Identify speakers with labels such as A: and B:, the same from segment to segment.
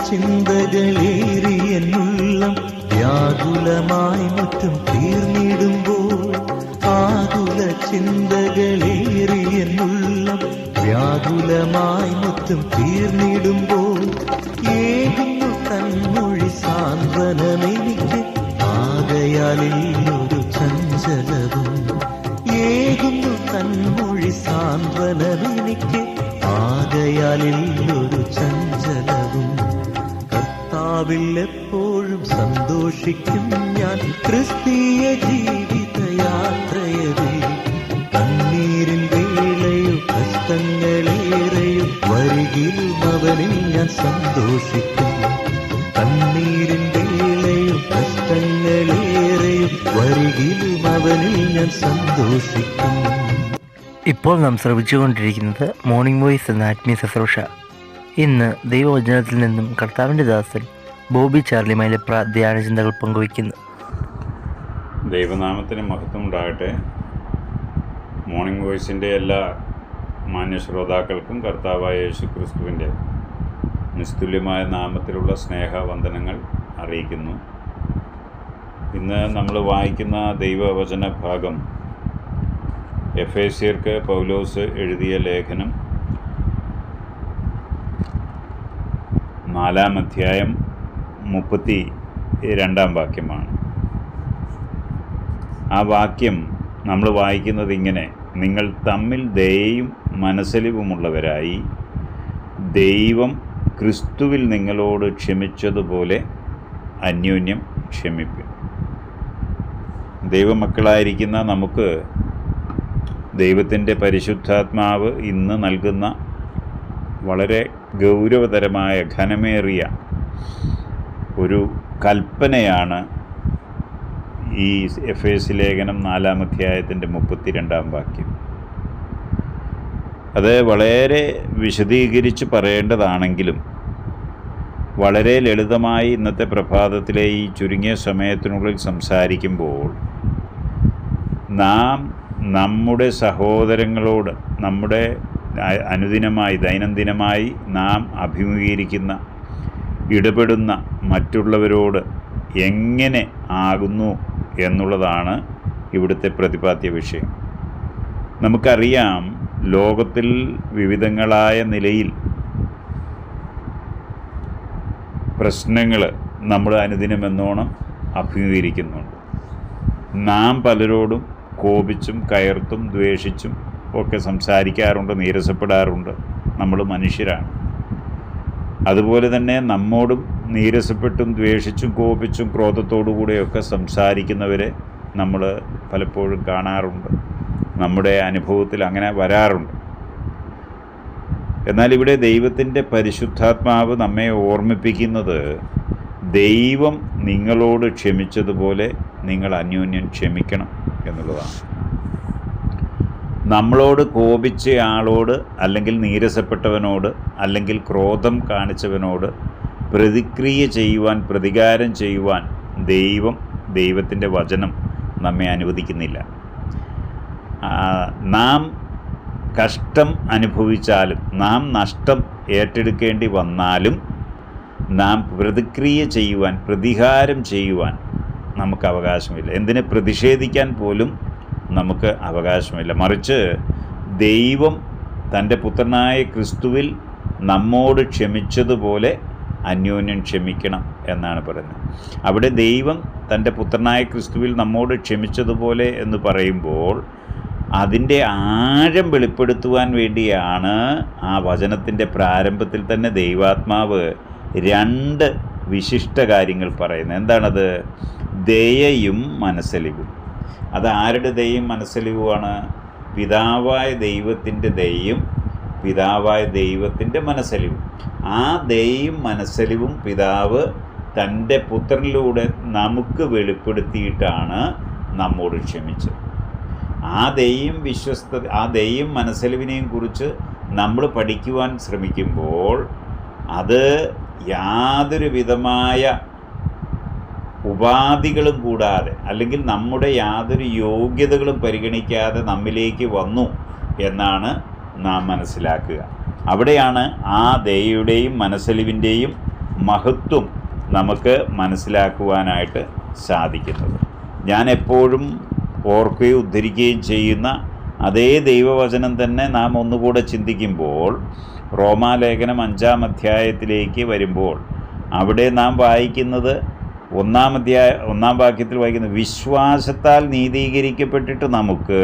A: ചിന്തകളേറിയെന്നുള്ളം വ്യാകുലമായി മുറ്റും തീർന്നിടുമ്പോൾ, ആകുല ചിന്തകളേറിയെന്നുള്ളം വ്യാകുലമായി മുറ്റും തീർന്നിടുമ്പോൾ, ഏകുന്നു തന്മൊഴി സാന്ത്വനമെനിക്ക് ആകയാലില്ലൊരു ചഞ്ചലവും. ഏകുന്നു തന്മൊഴി സാന്ത്വനമെനിക്ക് ആകയാലില്ലൊരു ചഞ്ചലവും. കർത്താവിൽ എപ്പോഴും സന്തോഷിക്കും ഞാൻ ക്രിസ്തീയ ജീവിതയാത്രയതിൽ. കണ്ണീരിൻ വേളയോ കഷ്ടങ്ങളേറെയോ വരികിലും അവനിൽ ഞാൻ സന്തോഷിക്കും. കണ്ണീരിൻ വേളയോ കഷ്ടങ്ങളേറെയോ വരികിലും അവനിൽ ഞാൻ സന്തോഷിക്കും.
B: ഇപ്പോൾ നാം ശ്രവിച്ചുകൊണ്ടിരിക്കുന്നത് മോർണിംഗ് വോയിസ് എന്ന ആത്മീയ ശുശ്രൂഷ. ഇന്ന് ദൈവവചനത്തിൽ നിന്നും കർത്താവിൻ്റെ ദാസൻ ബോബി ചാർലി മൈലപ്ര ധ്യാനചിന്തകൾ പങ്കുവയ്ക്കുന്നു.
C: ദൈവനാമത്തിന് മഹത്വം ഉണ്ടാകട്ടെ. മോർണിംഗ് വോയിസിൻ്റെ എല്ലാ മാന്യ ശ്രോതാക്കൾക്കും കർത്താവായ യേശു ക്രിസ്തുവിൻ്റെ നിസ്തുല്യമായ നാമത്തിലുള്ള സ്നേഹവന്ദനങ്ങൾ അറിയിക്കുന്നു. ഇന്ന് നമ്മൾ വായിക്കുന്ന ദൈവവചന ഭാഗം എഫേസ്യർക്ക് പൗലോസ് എഴുതിയ ലേഖനം 4-ാം അധ്യായം 32-ാം വാക്യമാണ്. ആ വാക്യം നമ്മൾ വായിക്കുന്നത് ഇങ്ങനെ: നിങ്ങൾ തമ്മിൽ ദയയും മനസ്സലിവുമുള്ളവരായി ദൈവം ക്രിസ്തുവിൽ നിങ്ങളോട് ക്ഷമിച്ചതുപോലെ അന്യോന്യം ക്ഷമിപ്പിൻ. ദൈവമക്കളായിരിക്കുന്ന നമുക്ക് ദൈവത്തിൻ്റെ പരിശുദ്ധാത്മാവ് ഇന്ന് നൽകുന്ന വളരെ ഗൗരവതരമായ ഘനമേറിയ ഒരു കൽപ്പനയാണ് ഈ എഫേസ്യ ലേഖനം 4-ാം അധ്യായത്തിൻ്റെ 32-ാം വാക്യം. അത് വളരെ വിശദീകരിച്ച് പറയേണ്ടതാണെങ്കിലും വളരെ ലളിതമായി ഇന്നത്തെ പ്രഭാതത്തിലെ ഈ ചുരുങ്ങിയ സമയത്തിനുള്ളിൽ സംസാരിക്കുമ്പോൾ, നാം നമ്മുടെ സഹോദരങ്ങളോട് നമ്മുടെ അനുദിനമായി ദൈനംദിനമായി നാം അഭിമുഖീകരിക്കുന്ന ഇടപെടുന്ന മറ്റുള്ളവരോട് എങ്ങനെ ആകുന്നു എന്നുള്ളതാണ് ഇവിടുത്തെ പ്രതിപാദ്യ വിഷയം. നമുക്കറിയാം, ലോകത്തിൽ വിവിധങ്ങളായ നിലയിൽ പ്രശ്നങ്ങൾ നമ്മൾ അനുദിനമെന്നോണം അഭിമുഖീകരിക്കുന്നുണ്ട്. നാം പലരോടും കോപിച്ചും കയർത്തും ദ്വേഷിച്ചും ഒക്കെ സംസാരിക്കാറുണ്ട്, നീരസപ്പെടാറുണ്ട്. നമ്മൾ മനുഷ്യരാണ്. അതുപോലെ തന്നെ നമ്മോടും നീരസപ്പെട്ടും ദ്വേഷിച്ചും കോപിച്ചും ക്രോധത്തോടു കൂടെയൊക്കെ സംസാരിക്കുന്നവരെ നമ്മൾ പലപ്പോഴും കാണാറുണ്ട്. നമ്മുടെ അനുഭവത്തിൽ അങ്ങനെ വരാറുണ്ട്. എന്നാൽ ഇവിടെ ദൈവത്തിൻ്റെ പരിശുദ്ധാത്മാവ് നമ്മെ ഓർമ്മിപ്പിക്കുന്നത്, ദൈവം നിങ്ങളോട് ക്ഷമിച്ചതുപോലെ നിങ്ങൾ അന്യോന്യം ക്ഷമിക്കണം എന്നുള്ളതാണ്. നമ്മളോട് കോപിച്ച ആളോട്, അല്ലെങ്കിൽ നീരസപ്പെട്ടവനോട്, അല്ലെങ്കിൽ ക്രോധം കാണിച്ചവനോട് പ്രതിക്രിയ ചെയ്യുവാൻ, പ്രതികാരം ചെയ്യുവാൻ ദൈവത്തിൻ്റെ വചനം നമ്മെ അനുവദിക്കുന്നില്ല. നാം കഷ്ടം അനുഭവിച്ചാലും, നാം നഷ്ടം ഏറ്റെടുക്കേണ്ടി വന്നാലും നാം പ്രതിക്രിയ ചെയ്യുവാൻ, പ്രതികാരം ചെയ്യുവാൻ നമുക്ക് അവകാശമില്ല. എന്തിന് പ്രതിഷേധിക്കാൻ പോലും നമുക്ക് അവകാശമില്ല. മറിച്ച് ദൈവം തൻ്റെ പുത്രനായ ക്രിസ്തുവിൽ നമ്മോട് ക്ഷമിച്ചതുപോലെ അന്യോന്യം ക്ഷമിക്കണം എന്നാണ് പറയുന്നത്. അവിടെ ദൈവം തൻ്റെ പുത്രനായ ക്രിസ്തുവിൽ നമ്മോട് ക്ഷമിച്ചതുപോലെ എന്ന് പറയുമ്പോൾ അതിൻ്റെ ആഴം വെളിപ്പെടുത്തുവാൻ വേണ്ടിയാണ് ആ വചനത്തിൻ്റെ പ്രാരംഭത്തിൽ തന്നെ ദൈവാത്മാവ് 2 വിശിഷ്ട കാര്യങ്ങൾ പറയുന്നത്. എന്താണത്? ദയയും മനസ്സലിവും. അത് ആരുടെ ദയയും മനസ്സലിവുമാണ്? പിതാവായ ദൈവത്തിൻ്റെ ദയയും പിതാവായ ദൈവത്തിൻ്റെ മനസ്സലിവും. ആ ദയയും മനസ്സലിവും പിതാവ് തൻ്റെ പുത്രനിലൂടെ നമുക്ക് വെളിപ്പെടുത്തിയിട്ടാണ് നമ്മോട് ക്ഷമിച്ചത്. ആ ദയയും മനസ്സലിവിനെയും കുറിച്ച് നമ്മൾ പഠിക്കുവാൻ ശ്രമിക്കുമ്പോൾ അത് യാതൊരു വിധമായ ഉപാധികളും കൂടാതെ, അല്ലെങ്കിൽ നമ്മുടെ യാതൊരു യോഗ്യതകളും പരിഗണിക്കാതെ നമ്മിലേക്ക് വന്നു എന്നാണ് നാം മനസ്സിലാക്കുക. അവിടെയാണ് ആ ദയയുടെയും മനസ്സലിവിൻ്റെയും മഹത്വം നമുക്ക് മനസ്സിലാക്കുവാനായിട്ട് സാധിക്കുന്നത്. ഞാൻ എപ്പോഴും ഓർക്കുകയും ഉദ്ധരിക്കുകയും ചെയ്യുന്ന അതേ ദൈവവചനം തന്നെ നാം ഒന്നുകൂടെ ചിന്തിക്കുമ്പോൾ റോമാലേഖനം 5-ാം അധ്യായത്തിലേക്ക് വരുമ്പോൾ അവിടെ നാം വായിക്കുന്നത് 1-ാം വാക്യത്തിൽ വായിക്കുന്നത്, വിശ്വാസത്താൽ നീതീകരിക്കപ്പെട്ടിട്ട് നമുക്ക്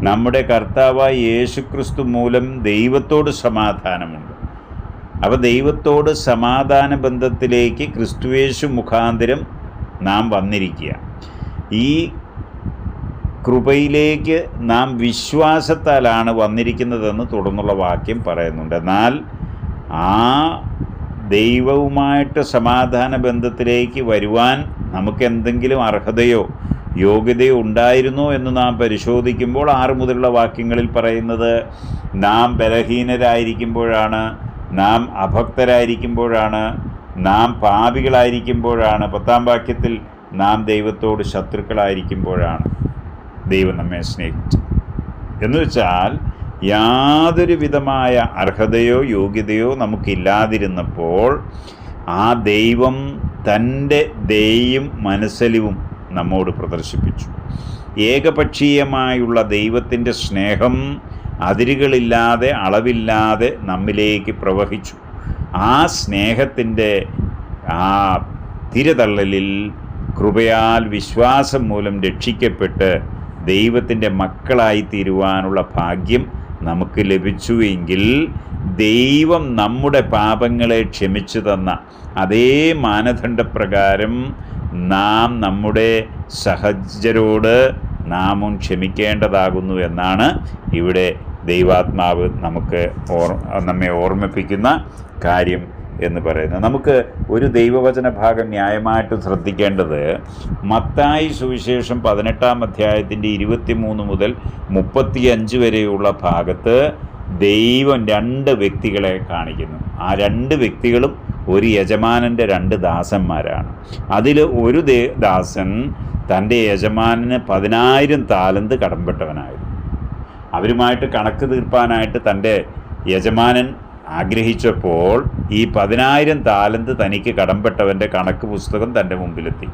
C: നമ്മുടെ കർത്താവായ യേശുക്രിസ്തു മൂലം ദൈവത്തോട് സമാധാനമുണ്ട്. അപ്പോൾ ദൈവത്തോട് സമാധാന ബന്ധത്തിലേക്ക് ക്രിസ്തുയേശു മുഖാന്തരം നാം വന്നിരിക്കുക. ഈ കൃപയിലേക്ക് നാം വിശ്വാസത്താലാണ് വന്നിരിക്കുന്നതെന്ന് തുടർന്നുള്ള വാക്യം പറയുന്നുണ്ട്. എന്നാൽ ആ ദൈവവുമായിട്ട് സമാധാന ബന്ധത്തിലേക്ക് വരുവാൻ നമുക്കെന്തെങ്കിലും അർഹതയോ യോഗ്യതയോ ഉണ്ടായിരുന്നോ എന്ന് നാം പരിശോധിക്കുമ്പോൾ 6 മുതലുള്ള വാക്യങ്ങളിൽ പറയുന്നത്, നാം ബലഹീനരായിരിക്കുമ്പോഴാണ്, നാം അഭക്തരായിരിക്കുമ്പോഴാണ്, നാം പാപികളായിരിക്കുമ്പോഴാണ്, 10-ാം വാക്യത്തിൽ നാം ദൈവത്തോട് ശത്രുക്കളായിരിക്കുമ്പോഴാണ് ദൈവം നമ്മെ സ്നേഹിച്ചു. എന്ന് വെച്ചാൽ യാതൊരു വിധമായ അർഹതയോ യോഗ്യതയോ നമുക്കില്ലാതിരുന്നപ്പോൾ ആ ദൈവം തൻ്റെ ദയയും മനസ്സലിവും നമ്മോട് പ്രദർശിപ്പിച്ചു. ഏകപക്ഷീയമായുള്ള ദൈവത്തിൻ്റെ സ്നേഹം അതിരുകളില്ലാതെ അളവില്ലാതെ നമ്മിലേക്ക് പ്രവഹിച്ചു. ആ സ്നേഹത്തിൻ്റെ ആ തിരതള്ളലിൽ കൃപയാൽ വിശ്വാസം മൂലം രക്ഷിക്കപ്പെട്ട് ദൈവത്തിൻ്റെ മക്കളായി തീരുവാനുള്ള ഭാഗ്യം നമുക്ക് ലഭിച്ചു എങ്കിൽ ദൈവം നമ്മുടെ പാപങ്ങളെ ക്ഷമിച്ചു തന്ന അതേ മാനദണ്ഡപ്രകാരം നാം നമ്മുടെ സഹചരോട് നാമും ക്ഷമിക്കേണ്ടതാകുന്നു എന്നാണ് ഇവിടെ ദൈവാത്മാവ് നമ്മെ ഓർമ്മിപ്പിക്കുന്ന കാര്യം എന്ന് പറയുന്നത്. നമുക്ക് ഒരു ദൈവവചന ഭാഗം ന്യായമായിട്ട് ശ്രദ്ധിക്കേണ്ടത് മത്തായി സുവിശേഷം 18-ാം അധ്യായത്തിൻ്റെ 23 മുതൽ 35 വരെയുള്ള ഭാഗത്ത് ദൈവം 2 വ്യക്തികളെ കാണിക്കുന്നു. ആ 2 വ്യക്തികളും ഒരു യജമാനൻ്റെ 2 ദാസന്മാരാണ്. അതിൽ ഒരു ദാസൻ തൻ്റെ യജമാനന് 10,000 താലന്ത് കടംപെട്ടവനായിരുന്നു. അവരുമായിട്ട് കണക്ക് തീർപ്പാനായിട്ട് തൻ്റെ യജമാനൻ ആഗ്രഹിച്ചപ്പോൾ ഈ 10,000 താലന്ത് തനിക്ക് കടംപെട്ടവൻ്റെ കണക്ക് പുസ്തകം തൻ്റെ മുമ്പിലെത്തി.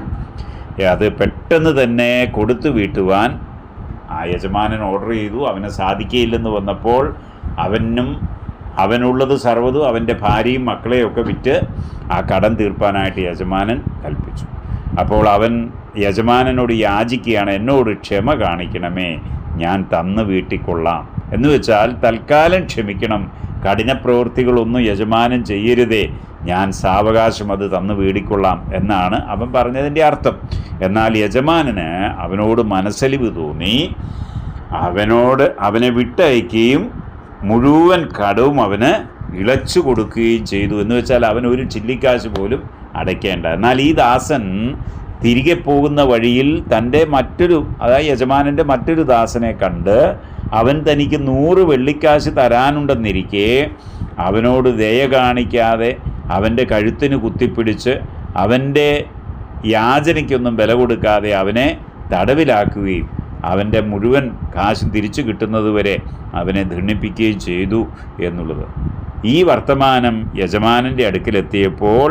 C: അത് പെട്ടെന്ന് തന്നെ കൊടുത്തു വീട്ടുവാൻ ആ യജമാനൻ ഓർഡർ ചെയ്തു. അവന് സാധിക്കുകയില്ലെന്ന് വന്നപ്പോൾ അവനുള്ളത് സർവ്വതും അവൻ്റെ ഭാര്യയും മക്കളെയും ഒക്കെ വിറ്റ് ആ കടം തീർപ്പാനായിട്ട് യജമാനൻ കൽപ്പിച്ചു. അപ്പോൾ അവൻ യജമാനനോട് യാചിക്കുകയാണ്, എന്നോട് ക്ഷമ കാണിക്കണമേ, ഞാൻ തന്നു വീട്ടിക്കൊള്ളാം. എന്ന് വെച്ചാൽ തൽക്കാലം ക്ഷമിക്കണം, കഠിനപ്രവൃത്തികളൊന്നും യജമാനൻ ചെയ്യരുതേ, ഞാൻ സാവകാശം അത് തന്നു വീടിക്കൊള്ളാം എന്നാണ് അവൻ പറഞ്ഞതിൻ്റെ അർത്ഥം. എന്നാൽ യജമാനന് അവനോട് മനസ്സലിവ് തോന്നി അവനെ വിട്ടയക്കുകയും മുഴുവൻ കടവും അവന് ഇളച്ചു കൊടുക്കുകയും ചെയ്തു. എന്ന് വെച്ചാൽ അവൻ ഒരു ചില്ലിക്കാശ് പോലും അടയ്ക്കേണ്ട. എന്നാൽ ഈ ദാസൻ തിരികെ പോകുന്ന വഴിയിൽ തൻ്റെ അതായത് യജമാനൻ്റെ മറ്റൊരു ദാസനെ കണ്ട് അവൻ തനിക്ക് 100 വെള്ളിക്കാശ് തരാനുണ്ടെന്നിരിക്കെ അവനോട് ദയ കാണിക്കാതെ അവൻ്റെ കഴുത്തിന് കുത്തിപ്പിടിച്ച് അവൻ്റെ യാചനയ്ക്കൊന്നും വില കൊടുക്കാതെ അവനെ തടവിലാക്കുകയും അവൻ്റെ മുഴുവൻ കാശും തിരിച്ചു കിട്ടുന്നതുവരെ അവനെ ദണ്ഡിപ്പിക്കുകയും ചെയ്തു എന്നുള്ളത്. ഈ വർത്തമാനം യജമാനൻ്റെ അടുക്കലെത്തിയപ്പോൾ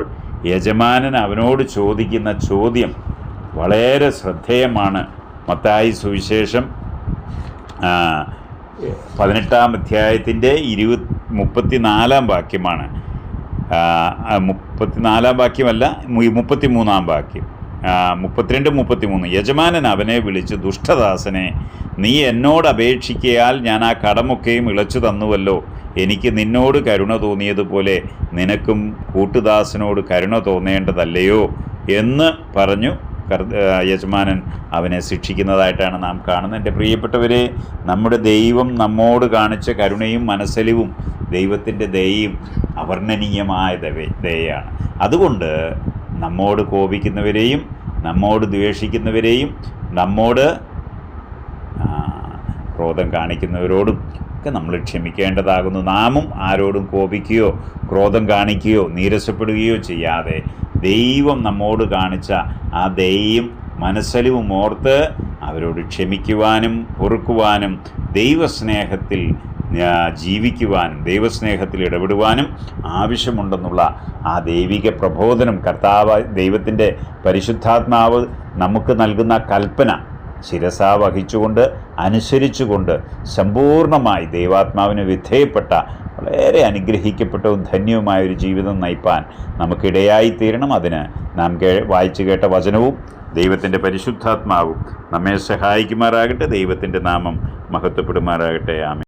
C: യജമാനൻ അവനോട് ചോദിക്കുന്ന ചോദ്യം വളരെ ശ്രദ്ധേയമാണ്. മത്തായി സുവിശേഷം 18-ാം അധ്യായത്തിൻ്റെ 34-ാം വാക്യമാണ്. 34-ാം വാക്യമല്ല, 33-ാം വാക്യം, 32-33. യജമാനൻ അവനെ വിളിച്ച്, ദുഷ്ടദാസനെ, നീ എന്നോട് അപേക്ഷിക്കയാൽ ഞാൻ ആ കടമൊക്കെയും ഇളച്ചു തന്നുവല്ലോ. എനിക്ക് നിന്നോട് കരുണ തോന്നിയതുപോലെ നിനക്കും കൂട്ടുദാസനോട് കരുണ തോന്നേണ്ടതല്ലയോ എന്ന് പറഞ്ഞു യജമാനൻ അവനെ ശിക്ഷിക്കുന്നതായിട്ടാണ് നാം കാണുന്നത്. എൻ്റെ പ്രിയപ്പെട്ടവരെ, നമ്മുടെ ദൈവം നമ്മോട് കാണിച്ച കരുണയും മനസ്സലിവും ദൈവത്തിൻ്റെ ദയയും അവർണ്ണനീയമായ ദയയാണ്. അതുകൊണ്ട് നമ്മോട് കോപിക്കുന്നവരെയും നമ്മോട് ദ്വേഷിക്കുന്നവരെയും നമ്മോട് ക്രോധം കാണിക്കുന്നവരോടും ഒക്കെ നമ്മൾ ക്ഷമിക്കേണ്ടതാകുന്നു. നാമും ആരോടും കോപിക്കുകയോ ക്രോധം കാണിക്കുകയോ നീരസപ്പെടുകയോ ചെയ്യാതെ ദൈവം നമ്മോട് കാണിച്ച ആ ദയയും മനസ്സലിവും ഓർത്ത് അവരോട് ക്ഷമിക്കുവാനും പൊറുക്കുവാനും ദൈവസ്നേഹത്തിൽ ജീവിക്കുവാനും ദൈവസ്നേഹത്തിൽ ഇടപെടുവാനും ആവശ്യമുണ്ടെന്നുള്ള ആ ദൈവിക പ്രബോധനം ദൈവത്തിൻ്റെ പരിശുദ്ധാത്മാവ് നമുക്ക് നൽകുന്ന കൽപ്പന ശിരസാ വഹിച്ചുകൊണ്ട് അനുസരിച്ചുകൊണ്ട് സമ്പൂർണ്ണമായി ദൈവാത്മാവിന് വിധേയപ്പെട്ട വളരെ അനുഗ്രഹിക്കപ്പെട്ടവും ധന്യവുമായൊരു ജീവിതം നയിപ്പാൻ നമുക്കിടയായിത്തീരണം. അതിന് നാം വായിച്ചു കേട്ട വചനവും ദൈവത്തിൻ്റെ പരിശുദ്ധാത്മാവും നമ്മെ സഹായിക്കുമാറാകട്ടെ. ദൈവത്തിൻ്റെ നാമം മഹത്വപ്പെടുമാറാകട്ടെ. ആമേൻ.